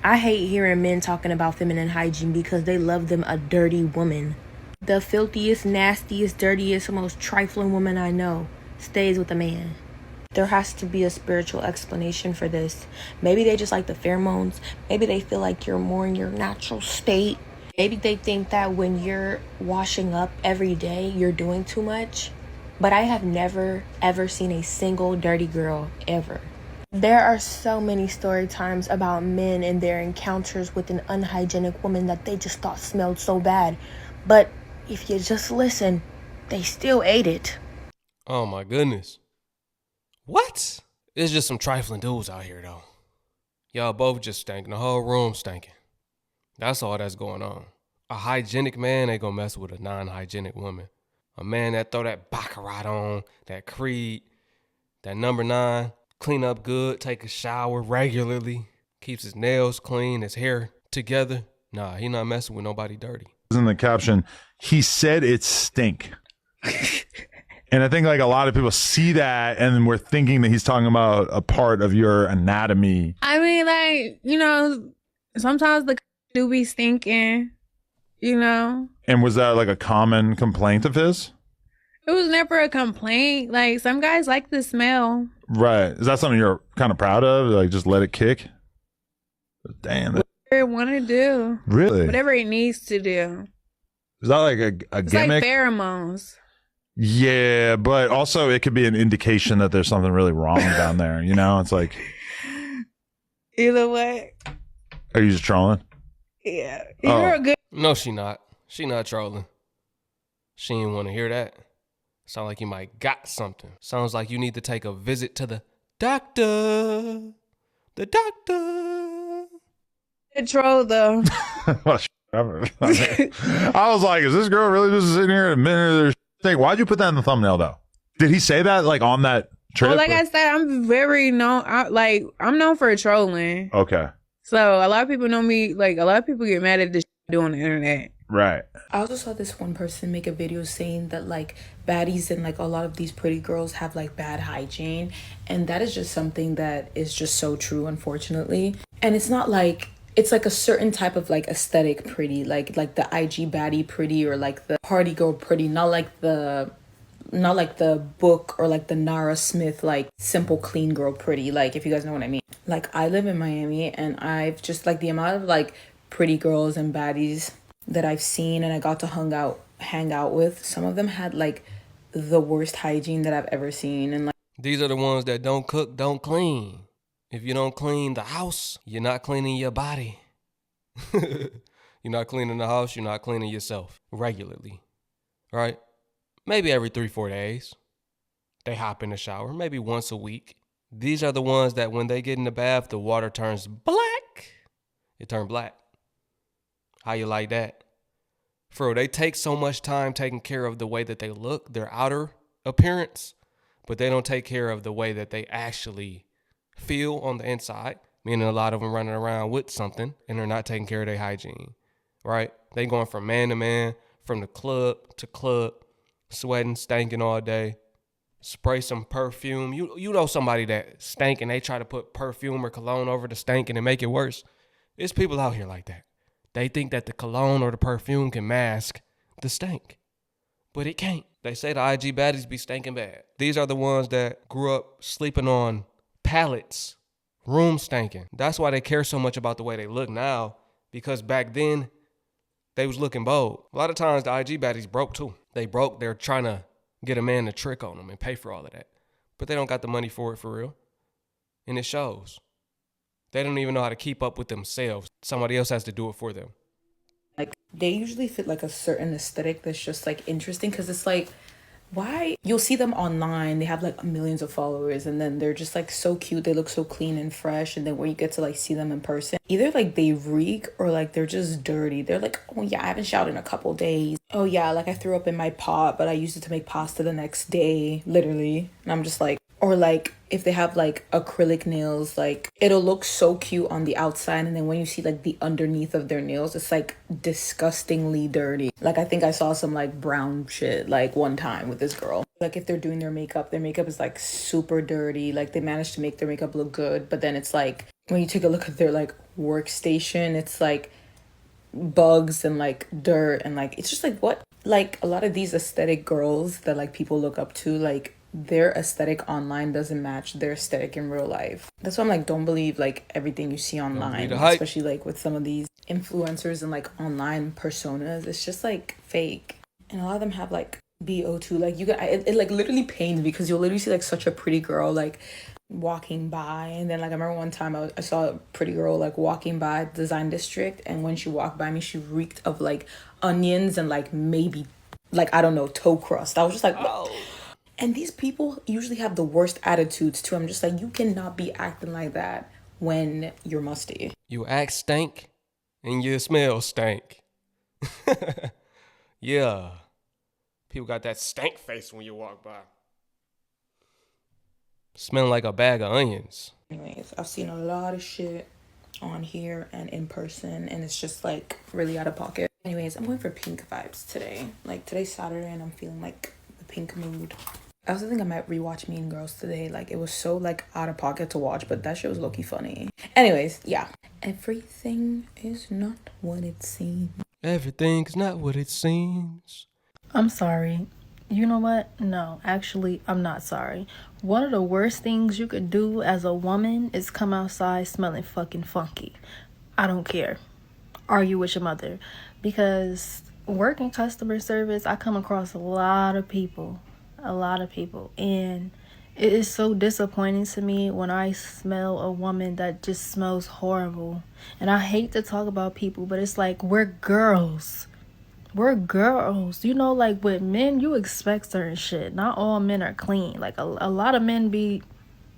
I hate hearing men talking about feminine hygiene because they love them a dirty woman. The filthiest, nastiest, dirtiest, most trifling woman I know stays with a man. There has to be a spiritual explanation for this. Maybe they just like the pheromones. Maybe they feel like you're more in your natural state. Maybe they think that when you're washing up every day, you're doing too much. But I have never, ever seen a single dirty girl, ever. There are so many story times about men and their encounters with an unhygienic woman that they just thought smelled so bad. But if you just listen, they still ate it. Oh my goodness. What? It's just some trifling dudes out here though. Y'all both just stinking. The whole room stinking. That's all that's going on. A hygienic man ain't gonna mess with a non-hygienic woman. A man that throw that baccarat on, that Creed, that number 9, clean up good, take a shower regularly, keeps his nails clean, his hair together. Nah, he not messing with nobody dirty. In the caption, he said it stink. And I think like a lot of people see that and we're thinking that he's talking about a part of your anatomy. I mean, like, you know, sometimes the do be stinking, you know. And was that like a common complaint of his? It was never a complaint. Like, some guys like the smell. Right. Is that something you're kind of proud of? Like, just let it kick? Damn. Whatever it want to do. Really? Whatever it needs to do. Is that like a It's gimmick? like pheromones. Yeah, but also it could be an indication that there's something really wrong down there. You know, it's like, Either way. are you just trolling? Yeah. Oh. You're a good. No, she not. She not trolling. She ain't want to hear that. Sound like you might got something. Sounds like you need to take a visit to the doctor. The doctor. Troll though. I was like, is this girl really just sitting here admitting their thing? Why'd you put that in the thumbnail though? Did he say that like on that trip? Well, like I said, I'm very known. I'm known for trolling. Okay. So a lot of people know me. Like, a lot of people get mad at this I do on the internet. Right. I also saw this one person make a video saying that like baddies and like a lot of these pretty girls have like bad hygiene, and that is just something that is just so true, unfortunately. And it's not like it's like a certain type of like aesthetic pretty, like the IG Baddy pretty or like the party girl pretty, not like the book or like the Nara Smith like simple clean girl pretty, like if you guys know what I mean. Like I live in Miami and I've just like the amount of like pretty girls and baddies that I've seen and I got to hang out with, some of them had like the worst hygiene that I've ever seen. And like These are the ones that don't cook, don't clean. If you don't clean the house, you're not cleaning your body. You're not cleaning the house, you're not cleaning yourself regularly, right? Maybe every 3-4 days. They hop in the shower, maybe once a week. These are the ones that when they get in the bath, the water turns black. It turned black. How you like that? For they take so much time taking care of the way that they look, their outer appearance, but they don't take care of the way that they actually feel on the inside, meaning a lot of them running around with something and they're not taking care of their hygiene, right? They going from man to man, from the club to club, sweating, stinking all day, spray some perfume. You know somebody that stank and they try to put perfume or cologne over the stank and make it worse. There's people out here like that. They think that the cologne or the perfume can mask the stink, but it can't. They say the IG baddies be stinking bad. These are the ones that grew up sleeping on pallets, room stinking. That's why they care so much about the way they look now, because back then they was looking bold. A lot of times the IG baddies broke too. They broke. They're trying to get a man to trick on them and pay for all of that, but they don't got the money for it for real, and it shows. They don't even know how to keep up with themselves. Somebody else has to do it for them. like they usually fit like a certain aesthetic that's just like interesting, because it's like, why you'll see them online, they have like millions of followers and then they're just like so cute, they look so clean and fresh, and then when you get to like see them in person, either like they reek or like they're just dirty. They're like, oh yeah, I haven't showered in a couple days. Oh yeah, like I threw up in my pot but I used it to make pasta the next day, literally. And I'm just like, or like if they have like acrylic nails, like it'll look so cute on the outside, and then when you see like the underneath of their nails, it's like disgustingly dirty. Like I think I saw some like brown shit like one time with this girl. Like if they're doing their makeup is like super dirty. Like they managed to make their makeup look good, but then it's like when you take a look at their like workstation, it's like bugs and like dirt and like it's just like what, like a lot of these aesthetic girls that like people look up to, like their aesthetic online doesn't match their aesthetic in real life. That's why I'm like, don't believe like everything you see Don't believe online, the hype. especially like with some of these influencers and like online personas. It's just like fake, and a lot of them have like BO2. Like you got it like literally pains me because you'll literally see like such a pretty girl like walking by, and then like I remember one time I saw a pretty girl like walking by Design District, and when she walked by me she reeked of like onions and like maybe like I don't know, toe crust. I was just like, what? And these people usually have the worst attitudes too. I'm just like, you cannot be acting like that when you're musty. You act stank and you smell stank. Yeah. People got that stank face when you walk by. Smelling like a bag of onions. Anyways, I've seen a lot of shit on here and in person, and it's just like really out of pocket. Anyways, I'm going for pink vibes today. Like today's Saturday and I'm feeling like the pink mood. I also think I might rewatch Mean Girls today. Like it was so like out of pocket to watch, but that shit was low-key funny. Anyways, yeah. Everything is not what it seems. Everything's not what it seems. I'm sorry. You know what? No, actually, I'm not sorry. One of the worst things you could do as a woman is come outside smelling fucking funky. I don't care. Argue with your mother. Because working customer service, I come across a lot of people. And it is so disappointing to me when I smell a woman that just smells horrible. And I hate to talk about people, but it's like, we're girls. We're girls. You know, like with men, you expect certain shit. Not all men are clean. Like a lot of men be,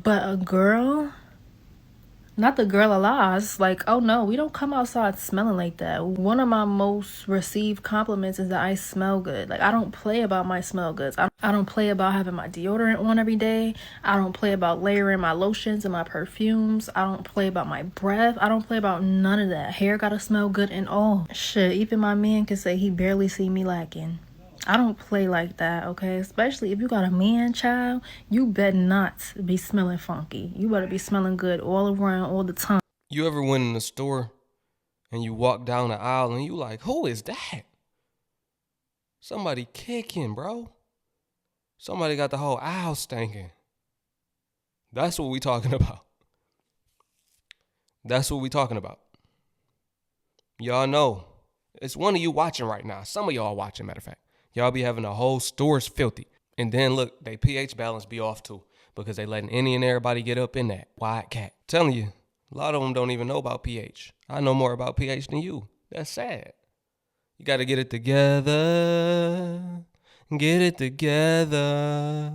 but a girl, not the girl alive. Like, oh no, we don't come outside smelling like that. One of my most received compliments is that I smell good. Like, I don't play about my smell goods. I don't play about having my deodorant on every day. I don't play about layering my lotions and my perfumes. I don't play about my breath. I don't play about none of that. Hair gotta smell good and all. Shit, even my man can say he barely see me lacking. I don't play like that, okay? Especially if you got a man child, you better not be smelling funky. You better be smelling good all around, all the time. You ever went in the store and you walk down the aisle and you like, who is that? Somebody kicking, bro. Somebody got the whole aisle stinking. That's what we talking about. That's what we talking about. Y'all know. It's one of you watching right now. Some of y'all watching, matter of fact. Y'all be having the whole stores filthy. And then look, they pH balance be off too. Because they letting any and everybody get up in that. Wide cat. Telling you, a lot of them don't even know about pH. I know more about pH than you. That's sad. You got to get it together. Get it together.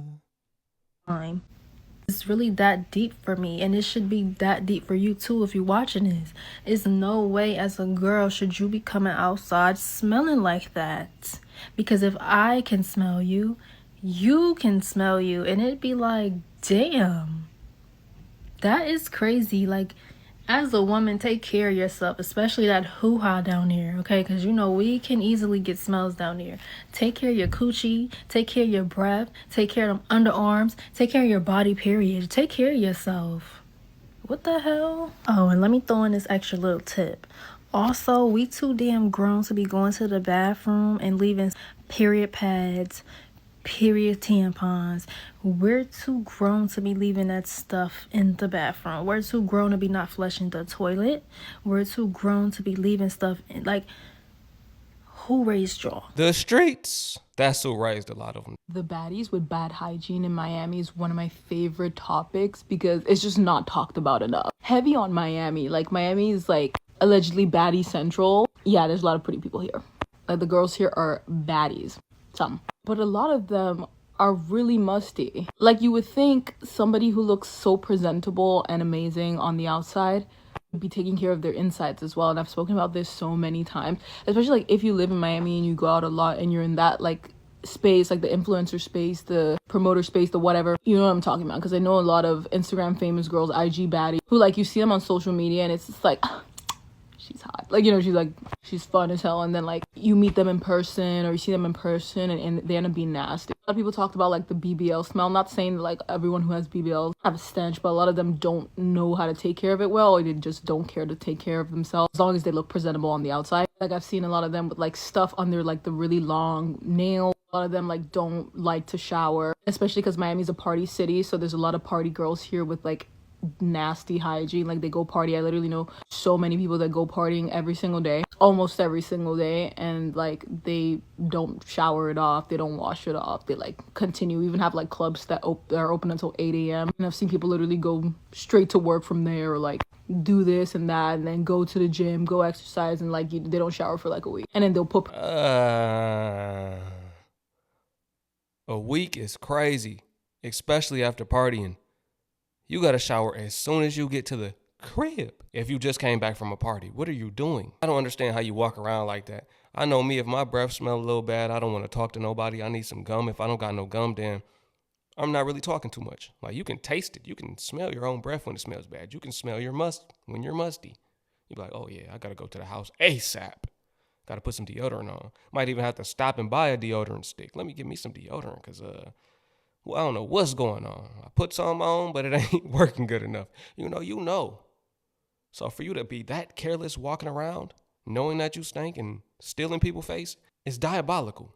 It's really that deep for me, and it should be that deep for you too if you're watching this. It's no way as a girl should you be coming outside smelling like that. Because if I can smell you, you can smell you, and it'd be like, damn, that is crazy. Like, as a woman, take care of yourself, especially that hoo-ha down there, okay? Because, you know, we can easily get smells down there. Take care of your coochie. Take care of your breath. Take care of them underarms. Take care of your body, period. Take care of yourself. What the hell? Oh, and let me throw in this extra little tip. Also, we too damn grown to be going to the bathroom and leaving period pads, period tampons. We're too grown to be leaving that stuff in the bathroom. We're too grown to be not flushing the toilet. We're too grown to be leaving stuff in, like, who raised y'all? The streets. That's who raised a lot of them. The baddies with bad hygiene in Miami is one of my favorite topics because it's just not talked about enough. Heavy on Miami. Like, Miami is like allegedly baddie central. Yeah, there's a lot of pretty people here. Like, the girls here are baddies. Some. But a lot of them are really musty. Like, you would think somebody who looks so presentable and amazing on the outside would be taking care of their insides as well. And I've spoken about this so many times, especially like if you live in Miami and you go out a lot and you're in that like space, like the influencer space, the promoter space, the whatever, you know what I'm talking about. Because I know a lot of Instagram famous girls, IG Baddy, who like you see them on social media and it's just like, she's hot. Like, you know, she's fun as hell. And then like you meet them in person or you see them in person and they end up being nasty. A lot of people talked about like the BBL smell. I'm not saying that like everyone who has BBL have a stench, but a lot of them don't know how to take care of it well, or they just don't care to take care of themselves as long as they look presentable on the outside. Like I've seen a lot of them with like stuff under like the really long nails. A lot of them like don't like to shower, especially because Miami's a party city, so there's a lot of party girls here with like nasty hygiene. Like they go party. I literally know so many people that go partying every single day, almost every single day, and like they don't shower it off, they don't wash it off, they like continue. We even have like clubs that are open until 8 a.m. and I've seen people literally go straight to work from there, or like do this and that and then go to the gym, go exercise, and like they don't shower for like a week, and then they'll put a week is crazy, especially after partying. You gotta shower as soon as you get to the crib. If you just came back from a party, what are you doing? I don't understand how you walk around like that. I know me, if my breath smells a little bad, I don't want to talk to nobody. I need some gum. If I don't got no gum, then I'm not really talking too much. Like, you can taste it. You can smell your own breath when it smells bad. You can smell your when you're musty. You be like, oh yeah, I gotta go to the house ASAP. Gotta put some deodorant on. Might even have to stop and buy a deodorant stick. Let me get me some deodorant, cause well, I don't know what's going on. I put some on, but it ain't working good enough. You know. So for you to be that careless walking around, knowing that you stink and still in people's face, is diabolical.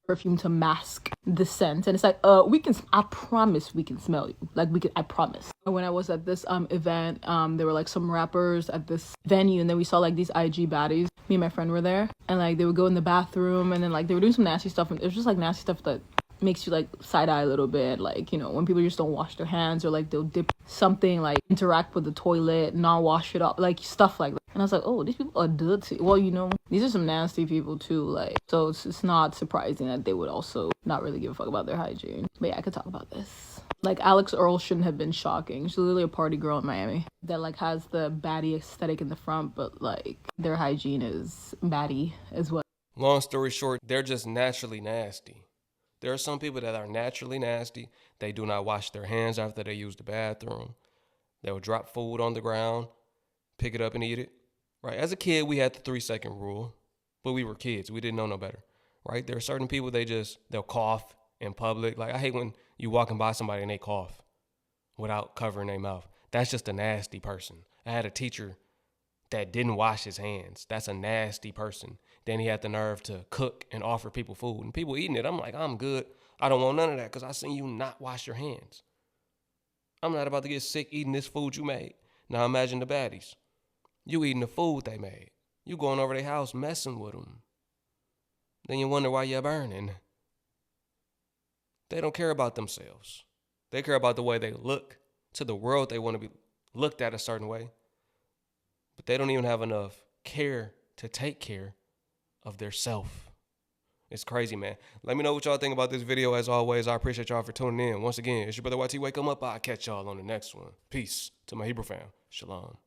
Perfume to mask the scent, and it's like I promise we can smell you. Like I promise. When I was at this event, there were like some rappers at this venue, and then we saw like these IG baddies. Me and my friend were there, and like they would go in the bathroom, and then like they were doing some nasty stuff, and it was just like nasty stuff that makes you like side eye a little bit. Like, you know, when people just don't wash their hands, or like they'll dip something, like interact with the toilet, not wash it up, like stuff like that. And I was like, oh, these people are dirty. Well, you know, these are some nasty people too. Like, so it's not surprising that they would also not really give a fuck about their hygiene. But yeah, I could talk about this. Like, Alex Earl shouldn't have been shocking. She's literally a party girl in Miami that like has the baddie aesthetic in the front, but like their hygiene is baddie as well. Long story short, they're just naturally nasty. There are some people that are naturally nasty. They do not wash their hands after they use the bathroom. They will drop food on the ground, pick it up and eat it. Right? As a kid, we had the 3-second rule, but we were kids. We didn't know no better. Right? There are certain people, they'll cough in public. Like, I hate when you walking by somebody and they cough without covering their mouth. That's just a nasty person. I had a teacher that didn't wash his hands. That's a nasty person. Then he had the nerve to cook and offer people food, and people eating it. I'm like, I'm good. I don't want none of that, because I seen you not wash your hands. I'm not about to get sick eating this food you made. Now imagine the baddies. You eating the food they made. You going over their house messing with them. Then you wonder why you're burning. They don't care about themselves. They care about the way they look to the world. They want to be looked at a certain way. But they don't even have enough care to take care of their self. It's crazy, man. Let me know what y'all think about this video. As always, I appreciate y'all for tuning in. Once again, it's your brother YT. Wake 'em up. I'll catch y'all on the next one. Peace to my Hebrew fam. Shalom.